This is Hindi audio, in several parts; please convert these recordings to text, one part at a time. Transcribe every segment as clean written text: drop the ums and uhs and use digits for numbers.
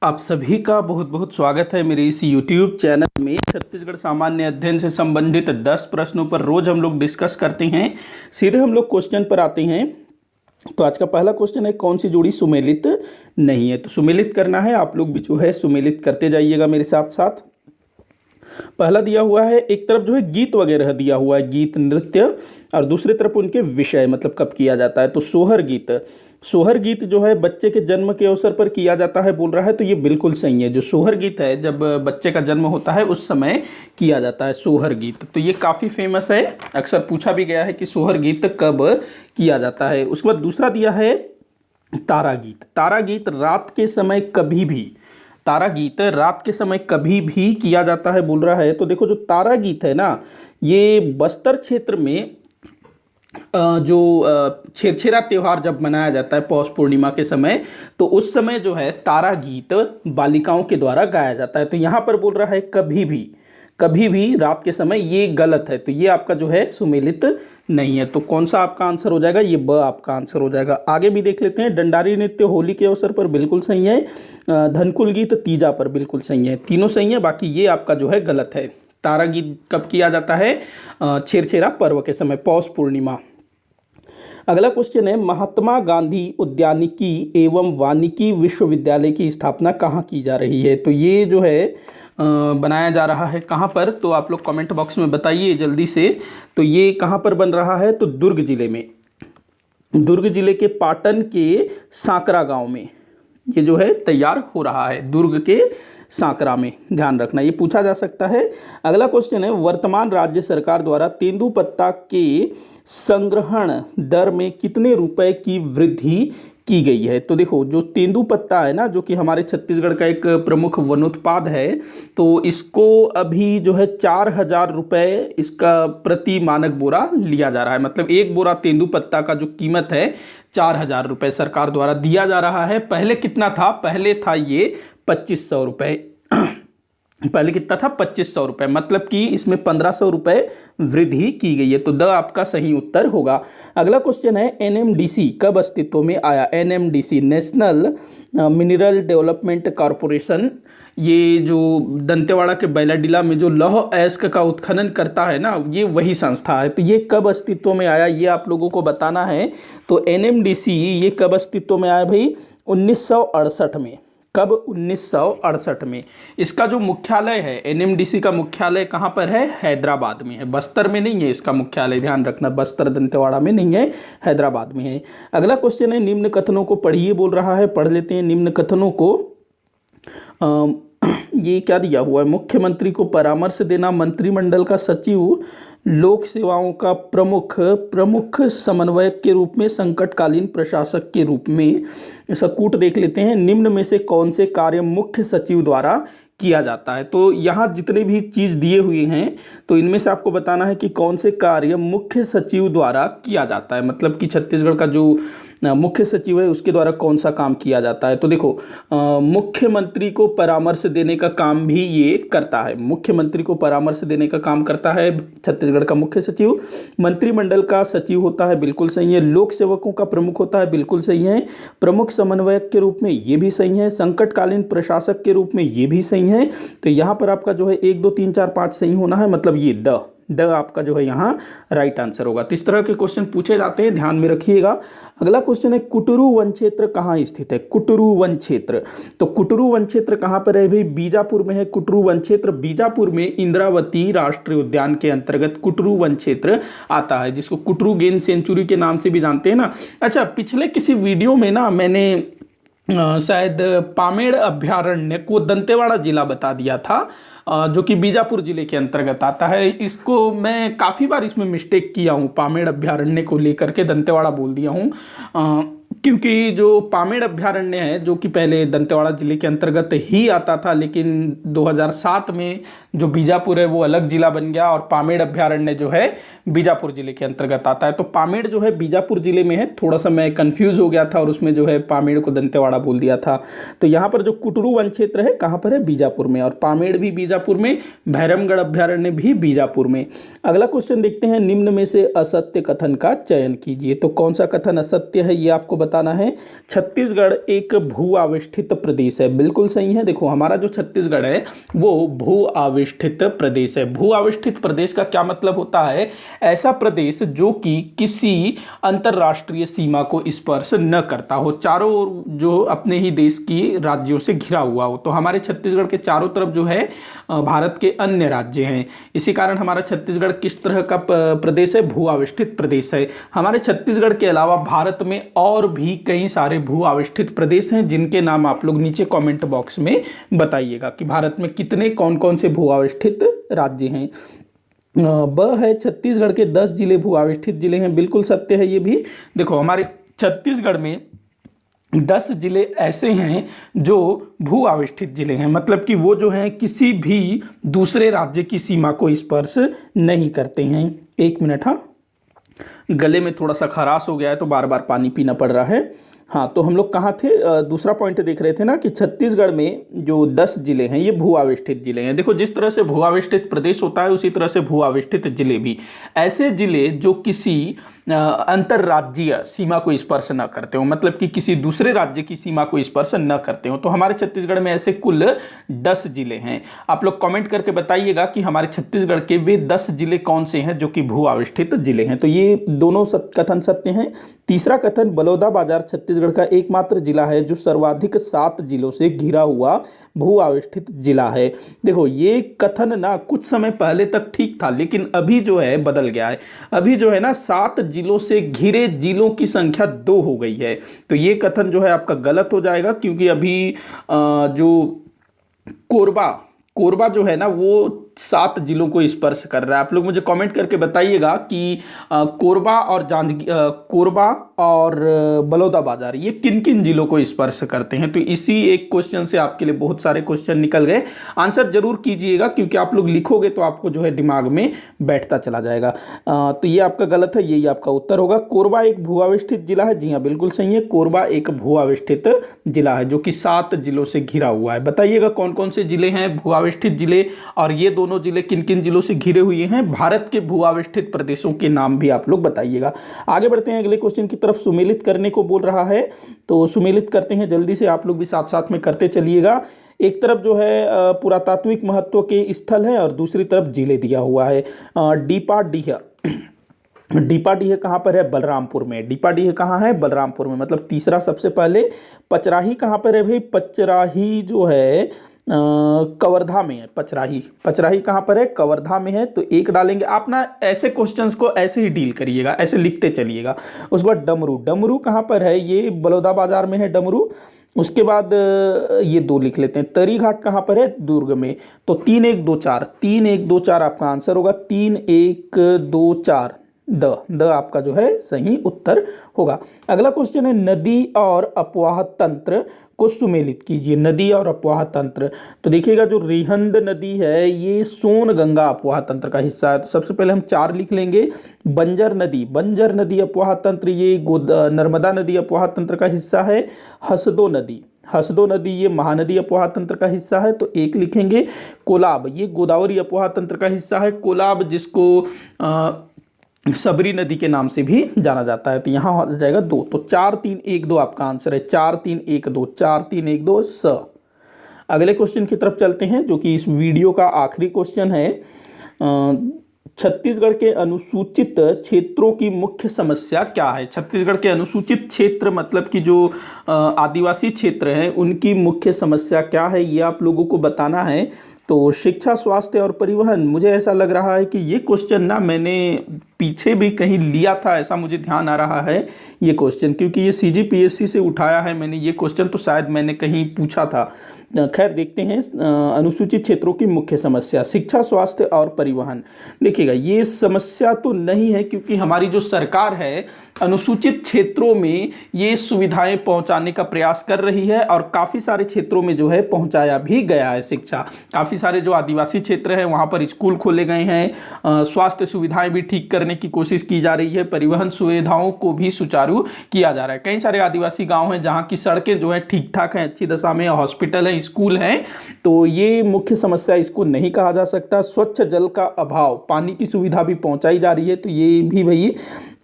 आप सभी का बहुत बहुत स्वागत है मेरे इस YouTube चैनल में। छत्तीसगढ़ सामान्य अध्ययन से संबंधित 10 प्रश्नों पर रोज हम लोग डिस्कस करते हैं। सीधे हम लोग क्वेश्चन पर आते हैं। तो आज का पहला क्वेश्चन है, कौन सी जोड़ी सुमेलित नहीं है? तो सुमेलित करना है, आप लोग भी जो है सुमेलित करते जाइएगा मेरे साथ साथ। पहला दिया हुआ है, एक तरफ जो है गीत वगैरह दिया हुआ है, गीत नृत्य, और दूसरी तरफ उनके विषय, मतलब कब किया जाता है। तो सोहर गीत, सोहर गीत जो है बच्चे के जन्म के अवसर पर किया जाता है बोल रहा है, तो ये बिल्कुल सही है। जो सोहर गीत है जब बच्चे का जन्म होता है उस समय किया जाता है सोहर गीत। तो ये काफ़ी फेमस है, अक्सर पूछा भी गया है कि सोहर गीत कब किया जाता है। उसके बाद दूसरा दिया है तारा गीत। तारा गीत रात के समय कभी भी, तारा गीत रात के समय कभी भी किया जाता है बोल रहा है। तो देखो, जो तारा गीत है ना, ये बस्तर क्षेत्र में जो छेरछेरा त्यौहार जब मनाया जाता है पौष पूर्णिमा के समय, तो उस समय जो है तारा गीत बालिकाओं के द्वारा गाया जाता है। तो यहाँ पर बोल रहा है कभी भी, कभी भी रात के समय, ये गलत है। तो ये आपका जो है सुमेलित नहीं है। तो कौन सा आपका आंसर हो जाएगा? ये ब आपका आंसर हो जाएगा। आगे भी देख लेते हैं। डंडारी नृत्य होली के अवसर पर बिल्कुल सही है। धनकुल गीत तीजा पर बिल्कुल सही है। तीनों सही है, बाकी ये आपका जो है गलत है। तारा गीत कब किया जाता है? छेरछेरा पर्व के समय, पौष पूर्णिमा। अगला क्वेश्चन है, महात्मा गांधी उद्यानिकी एवं वानिकी विश्वविद्यालय की स्थापना कहाँ की जा रही है? तो ये जो है बनाया जा रहा है कहाँ पर? तो आप लोग कमेंट बॉक्स में बताइए जल्दी से। तो ये कहाँ पर बन रहा है? तो दुर्ग जिले में, दुर्ग जिले के पाटन के सांकरा गांव में ये जो है तैयार हो रहा है, दुर्ग के सांकरा में, ध्यान रखना, ये पूछा जा सकता है। अगला क्वेश्चन है, वर्तमान राज्य सरकार द्वारा तेंदुपत्ता के संग्रहण दर में कितने रुपए की वृद्धि की गई है? तो देखो, जो तेंदुपत्ता है ना, जो कि हमारे छत्तीसगढ़ का एक प्रमुख वनोत्पाद है, तो इसको अभी जो है 4,000 रुपये इसका प्रति मानक बोरा लिया जा रहा है। मतलब एक बोरा तेंदुपत्ता का जो कीमत है 4,000 रुपये सरकार द्वारा दिया जा रहा है। पहले कितना था? पहले था ये 2,500 रुपये। पहले कितना था? 2,500 रुपये, मतलब कि इसमें 1,500 रुपये वृद्धि की गई है। तो द आपका सही उत्तर होगा। अगला क्वेश्चन है, एनएमडीसी कब अस्तित्व में आया? NMDC, national mineral development corporation, ये जो दंतेवाड़ा के बैलाडीला में जो लौह अयस्क का उत्खनन करता है ना, ये वही संस्था है। तो ये कब अस्तित्व में आया, ये आप लोगों को बताना है। तो एनएमडीसी ये कब अस्तित्व में आया भाई? 1968 में। कब? 1968 में। इसका जो मुख्यालय है, एनएमडीसी का मुख्यालय कहाँ पर है? हैदराबाद में है, बस्तर में नहीं है इसका मुख्यालय, ध्यान रखना, बस्तर दंतेवाड़ा में नहीं है, हैदराबाद में है। अगला क्वेश्चन है, निम्न कथनों को पढ़िए बोल रहा है, पढ़ लेते हैं निम्न कथनों को। ये क्या दिया हुआ है? मुख्यमंत्री को परामर्श देना, मंत्रिमंडल का सचिव, लोक सेवाओं का प्रमुख समन्वयक के रूप में, संकटकालीन प्रशासक के रूप में। इसका कूट देख लेते हैं। निम्न में से कौन से कार्य मुख्य सचिव द्वारा किया जाता है? तो यहाँ जितने भी चीज़ दिए हुए हैं, तो इनमें से आपको बताना है कि कौन से कार्य मुख्य सचिव द्वारा किया जाता है। मतलब कि छत्तीसगढ़ का जो मुख्य सचिव है उसके द्वारा कौन सा काम किया जाता है। तो देखो, मुख्यमंत्री को परामर्श देने का काम भी ये करता है। मुख्यमंत्री को परामर्श देने का काम करता है छत्तीसगढ़ का मुख्य सचिव। मंत्रिमंडल का सचिव होता है, बिल्कुल सही है। लोक सेवकों का प्रमुख होता है, बिल्कुल सही है। प्रमुख समन्वयक के रूप में, ये भी सही है। संकटकालीन प्रशासक के रूप में, ये भी सही है। तो यहाँ पर आपका जो है 1 2 3 4 5 सही होना है, मतलब ये द आपका जो है यहाँ राइट आंसर होगा। तो इस तरह के क्वेश्चन पूछे जाते हैं, ध्यान में रखिएगा। अगला क्वेश्चन है, कुटरू वन क्षेत्र कहाँ स्थित है? कुटरू वन क्षेत्र, तो कुटरू वन क्षेत्र कहाँ पर है भाई? बीजापुर में है कुटरू वन क्षेत्र। बीजापुर में इंद्रावती राष्ट्रीय उद्यान के अंतर्गत कुटरू वन क्षेत्र आता है, जिसको कुटरू गेम सेंचुरी के नाम से भी जानते हैं ना। अच्छा, पिछले किसी वीडियो में ना मैंने शायद पामेड़ अभ्यारण्य को दंतेवाड़ा जिला बता दिया था, जो कि बीजापुर जिले के अंतर्गत आता है। इसको मैं काफ़ी बार इसमें मिस्टेक किया हूँ, पामेड़ अभ्यारण्य को लेकर के दंतेवाड़ा बोल दिया हूँ, क्योंकि जो पामेड़ अभ्यारण्य है जो कि पहले दंतेवाड़ा जिले के अंतर्गत ही आता था, लेकिन 2007 में जो बीजापुर है वो अलग जिला बन गया और पामेड़ अभ्यारण्य जो है बीजापुर जिले के अंतर्गत आता है। तो पामेड़ जो है बीजापुर जिले में है, थोड़ा सा मैं कंफ्यूज हो गया था और उसमें जो है पामेड़ को दंतेवाड़ा बोल दिया था। तो यहाँ पर जो कुटरू वन क्षेत्र है कहाँ पर है? बीजापुर में, और पामेड़ भी बीजापुर में, भैरमगढ़ अभ्यारण्य भी बीजापुर में। अगला क्वेश्चन देखते हैं, निम्न में से असत्य कथन का चयन कीजिए। तो कौन सा कथन असत्य है ये आपको बताना है। छत्तीसगढ़ एक भू आविष्ठित प्रदेश है। बिल्कुल सही है। देखो हमारा जो छत्तीसगढ़ है वो भू आविष्ठित प्रदेश है। भू आविष्ठित प्रदेश का क्या मतलब होता है? ऐसा प्रदेश जो कि किसी अंतरराष्ट्रीय सीमा को स्पर्श न करता हो, चारों ओर जो अपने ही देश की राज्यों से घिरा हुआ हो। तो हमारे छत्तीसगढ़ के चारों तरफ जो है भारत के अन्य राज्य हैं। इसी कारण हमारा छत्तीसगढ़ किस तरह का प्रदेश है? भू आविष्ठित प्रदेश है। हमारे छत्तीसगढ़ के अलावा भारत में और भी कई सारे भू आविष्ठित प्रदेश हैं जिनके नाम आप लोग नीचे कमेंट बॉक्स में बताइएगा कि भारत में कितने कौन कौन से भू आविष्ठित राज्य हैं। ब है छत्तीसगढ़ के 10 जिले भू आविष्ठित जिले हैं। बिल्कुल सत्य है ये भी। देखो हमारे छत्तीसगढ़ में 10 जिले ऐसे हैं जो भू आविष्ठित जिले हैं, मतलब कि वो जो हैं किसी भी दूसरे राज्य की सीमा को स्पर्श नहीं करते हैं। 1 मिनट, हाँ, गले में थोड़ा सा खराश हो गया है तो बार बार पानी पीना पड़ रहा है। हाँ, तो हम लोग कहाँ थे? दूसरा पॉइंट देख रहे थे ना कि छत्तीसगढ़ में जो 10 जिले हैं ये भू आविष्ठित जिले हैं। देखो जिस तरह से भू आविष्ठित प्रदेश होता है उसी तरह से भू आविष्ठित जिले भी, ऐसे जिले जो किसी अंतरराज्यीय सीमा को स्पर्श न करते हो, मतलब कि किसी दूसरे राज्य की सीमा को स्पर्श न करते हो। तो हमारे छत्तीसगढ़ में ऐसे कुल 10 जिले हैं। आप लोग कमेंट करके बताइएगा कि हमारे छत्तीसगढ़ के वे 10 जिले कौन से हैं जो कि भू आविष्ठित जिले हैं। तो ये दोनों कथन सत्य हैं। तीसरा कथन, बलौदाबाजार छत्तीसगढ़ का एकमात्र जिला है जो सर्वाधिक 7 जिलों से घिरा हुआ भू आविष्ठित जिला है। देखो ये कथन ना कुछ समय पहले तक ठीक था, लेकिन अभी जो है बदल गया है। अभी जो है ना 7 जिलों से घिरे जिलों की संख्या 2 हो गई है। तो ये कथन जो है आपका गलत हो जाएगा, क्योंकि अभी जो कोरबा जो है ना वो 7 जिलों को स्पर्श कर रहा है। आप लोग मुझे कमेंट करके बताइएगा कि कोरबा और बलौदाबाजार ये किन किन जिलों को स्पर्श करते हैं। तो इसी एक क्वेश्चन से आपके लिए बहुत सारे क्वेश्चन निकल गए। आंसर जरूर कीजिएगा, क्योंकि आप लोग लिखोगे तो आपको जो है दिमाग में बैठता चला जाएगा। तो ये आपका गलत है, यही आपका उत्तर होगा। कोरबा एक भू आविष्ठित जिला है। जी हाँ, बिल्कुल सही है। कोरबा एक भू आविष्ठित जिला है जो कि 7 जिलों से घिरा हुआ है। बताइएगा कौन कौन से जिले हैं भू आविष्ठित जिले, और ये दोनों जिले किन किन जिलों से घिरे हुए हैं। भारत के भू आविष्ठित प्रदेशों के नाम भी आप लोग बताइएगा। आगे बढ़ते हैं अगले क्वेश्चन की तरफ। सुमेलित करने को बोल रहा है, तो सुमेलित करते हैं जल्दी से। आप लोग भी साथ साथ में करते चलिएगा। एक तरफ जो है पुरातात्विक महत्व के स्थल है और दूसरी तरफ जिले दिया हुआ है। डीपाडीह कहाँ पर है? बलरामपुर में। डीपाडीह कहाँ है? बलरामपुर में, मतलब तीसरा सबसे पहले। पचराही कहाँ पर है भाई? पचराही जो है कवर्धा में है। पचराही कहाँ पर है? कवर्धा में है। तो 1 डालेंगे। आप ना ऐसे क्वेश्चंस को ऐसे ही डील करिएगा, ऐसे लिखते चलिएगा। उसके बाद डमरू कहाँ पर है? ये बलौदाबाजार में है डमरू। उसके बाद ये 2 लिख लेते हैं। तरी घाट कहाँ पर है? दुर्ग में। तो 3 1 2 4, 3 1 2 4 आपका आंसर होगा। 3 1 2 4 द आपका जो है सही उत्तर होगा। अगला क्वेश्चन है, नदी और अपवाह तंत्र को सुमेलित कीजिए। नदी और अपवाह तंत्र, तो देखिएगा जो रिहंद नदी है ये सोन गंगा अपवाह तंत्र का हिस्सा है। तो सबसे पहले हम 4 लिख लेंगे। बंजर नदी अपवाह तंत्र ये नर्मदा नदी अपवाह तंत्र का हिस्सा है। हसदो नदी ये महानदी अपवाह तंत्र का हिस्सा है, तो 1 लिखेंगे। कोलाब ये गोदावरी अपवाह तंत्र का हिस्सा है। कोलाब जिसको सबरी नदी के नाम से भी जाना जाता है। तो यहाँ हो जाएगा 2। तो 4 3 1 2 आपका आंसर है। 4 3 1 2, 4 3 1 2 स। अगले क्वेश्चन की तरफ चलते हैं जो कि इस वीडियो का आखिरी क्वेश्चन है। छत्तीसगढ़ के अनुसूचित क्षेत्रों की मुख्य समस्या क्या है? छत्तीसगढ़ के अनुसूचित क्षेत्र मतलब कि जो आदिवासी क्षेत्र हैं उनकी मुख्य समस्या क्या है, ये आप लोगों को बताना है। तो शिक्षा, स्वास्थ्य और परिवहन, मुझे ऐसा लग रहा है कि ये क्वेश्चन ना मैंने पीछे भी कहीं लिया था, ऐसा मुझे ध्यान आ रहा है ये क्वेश्चन, क्योंकि ये CGPSC से उठाया है मैंने ये क्वेश्चन, तो शायद मैंने कहीं पूछा था। खैर देखते हैं। अनुसूचित क्षेत्रों की मुख्य समस्या, शिक्षा, स्वास्थ्य और परिवहन। देखिएगा ये समस्या तो नहीं है, क्योंकि हमारी जो सरकार है अनुसूचित क्षेत्रों में ये सुविधाएं पहुंचाने का प्रयास कर रही है, और काफ़ी सारे क्षेत्रों में जो है पहुंचाया भी गया है शिक्षा। काफ़ी सारे जो आदिवासी क्षेत्र हैं वहाँ पर स्कूल खोले गए हैं। स्वास्थ्य सुविधाएं भी ठीक करने की कोशिश की जा रही है। परिवहन सुविधाओं को भी सुचारू किया जा रहा है। कई सारे आदिवासी गाँव हैं जहाँ की सड़कें जो है ठीक ठाक हैं, अच्छी दशा में, हॉस्पिटल है, स्कूल हैं। तो ये मुख्य समस्या इसको नहीं कहा जा सकता। स्वच्छ जल का अभाव, पानी की सुविधा भी पहुँचाई जा रही है, तो ये भी भाई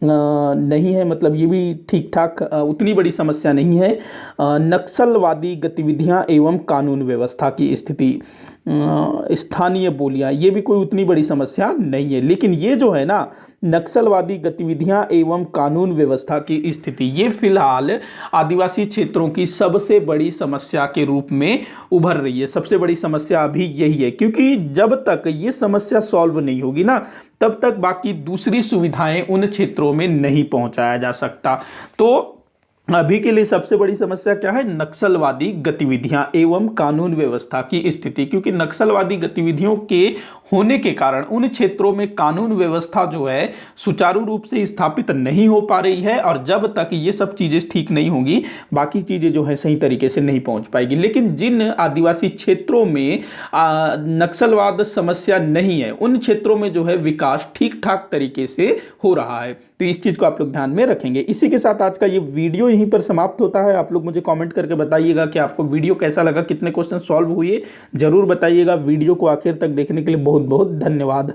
नहीं है, मतलब ये भी ठीक ठाक उतनी बड़ी समस्या नहीं है। नक्सलवादी गतिविधियां एवं कानून व्यवस्था की स्थिति, स्थानीय बोलियां, ये भी कोई उतनी बड़ी समस्या नहीं है। लेकिन ये जो है ना, नक्सलवादी गतिविधियां एवं कानून व्यवस्था की स्थिति, ये फिलहाल आदिवासी क्षेत्रों की सबसे बड़ी समस्या के रूप में उभर रही है। सबसे बड़ी समस्या अभी यही है, क्योंकि जब तक ये समस्या सॉल्व नहीं होगी ना, तब तक बाकी दूसरी सुविधाएं उन क्षेत्रों में नहीं पहुंचाया जा सकता। तो अभी के लिए सबसे बड़ी समस्या क्या है? नक्सलवादी गतिविधियां एवं कानून व्यवस्था की स्थिति, क्योंकि नक्सलवादी गतिविधियों के होने के कारण उन क्षेत्रों में कानून व्यवस्था जो है सुचारू रूप से स्थापित नहीं हो पा रही है, और जब तक ये सब चीजें ठीक नहीं होंगी, बाकी चीजें जो है सही तरीके से नहीं पहुंच पाएगी। लेकिन जिन आदिवासी क्षेत्रों में नक्सलवाद समस्या नहीं है, उन क्षेत्रों में जो है विकास ठीक ठाक तरीके से हो रहा है। तो इस चीज को आप लोग ध्यान में रखेंगे। इसी के साथ आज का ये वीडियो यहीं पर समाप्त होता है। आप लोग मुझे कमेंट करके बताइएगा कि आपको वीडियो कैसा लगा, कितने क्वेश्चन सॉल्व हुए, जरूर बताइएगा। वीडियो को आखिर तक देखने के लिए बहुत बहुत धन्यवाद।